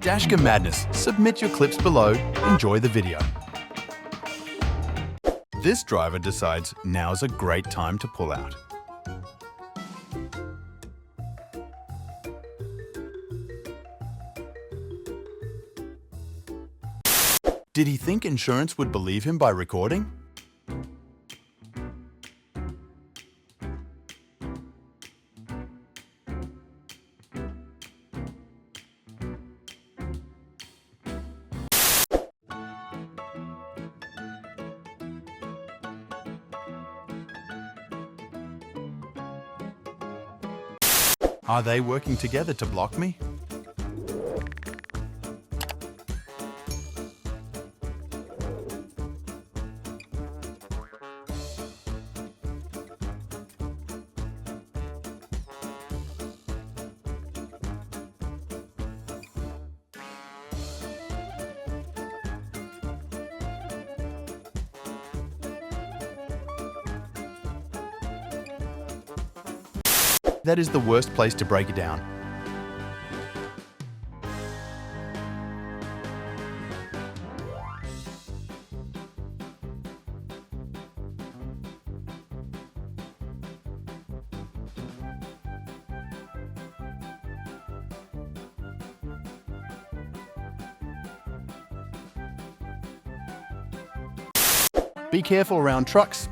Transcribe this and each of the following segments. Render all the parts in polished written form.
Dashcam Madness. Submit your clips below. Enjoy the video. This driver decides now's a great time to pull out. Did he think insurance would believe him by recording? Are they working together to block me? That is the worst place to break it down. Be careful around trucks.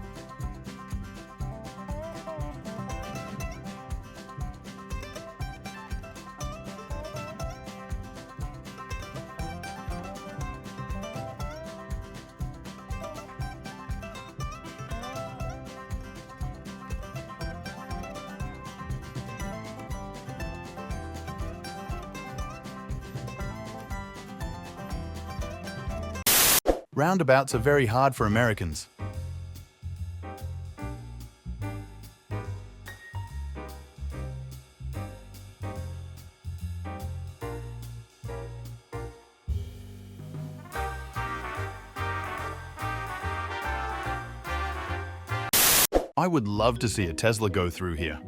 Roundabouts are very hard for Americans. I would love to see a Tesla go through here.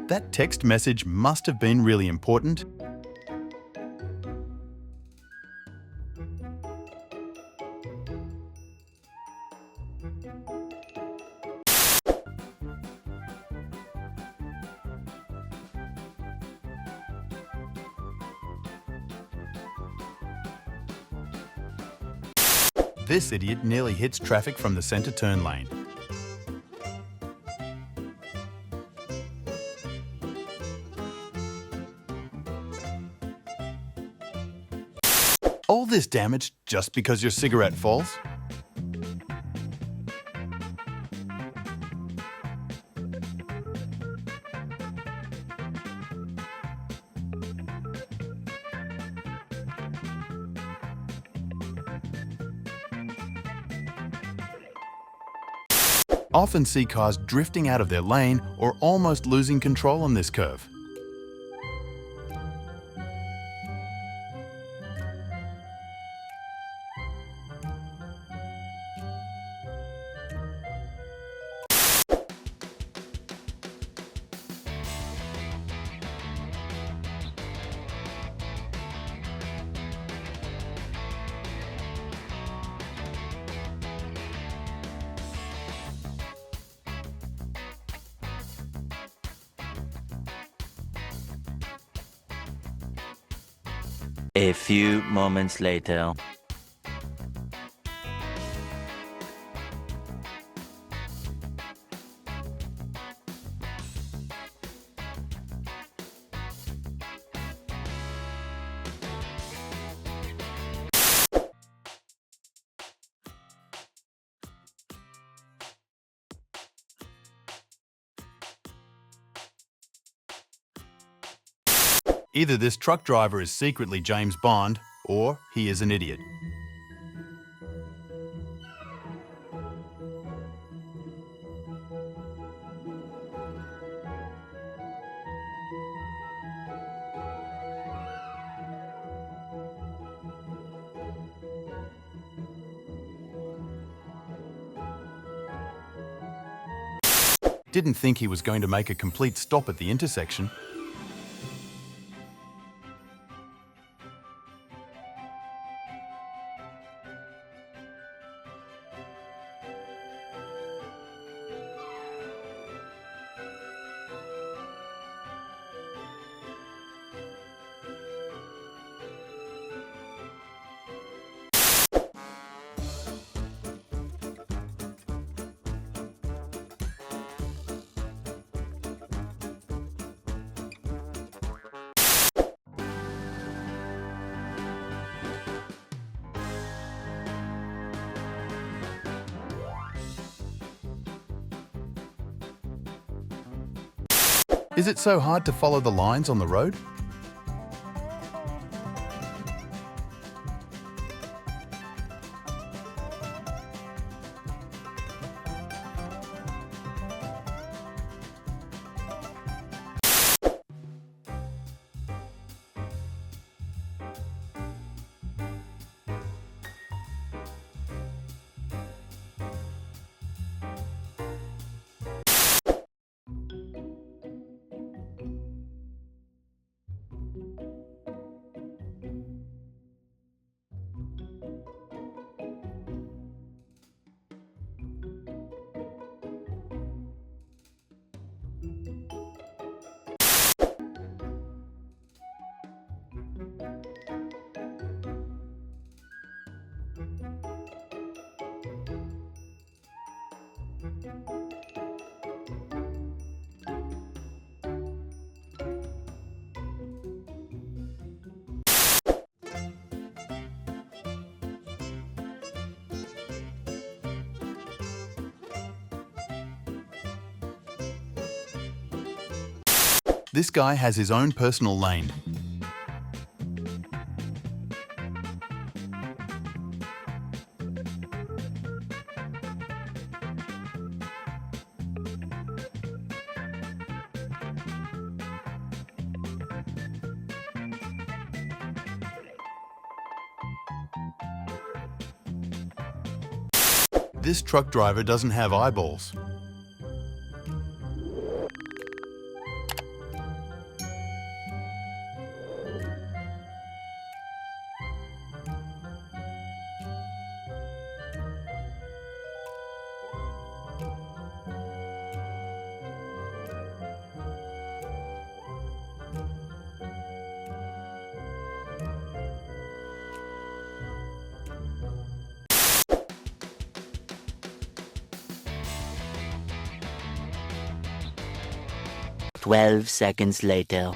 That text message must have been really important. This idiot nearly hits traffic from the center turn lane. All this damage just because your cigarette falls? Often see cars drifting out of their lane or almost losing control on this curve. A few moments later. Either this truck driver is secretly James Bond, or he is an idiot. didn't think he was going to make a complete stop at the intersection. Is it so hard to follow the lines on the road? This guy has his own personal lane. This truck driver doesn't have eyeballs. "12 seconds later."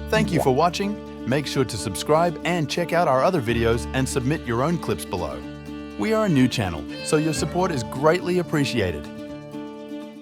Thank you for watching. Make sure to subscribe and check out our other videos and submit your own clips below. We are a new channel, so your support is greatly appreciated.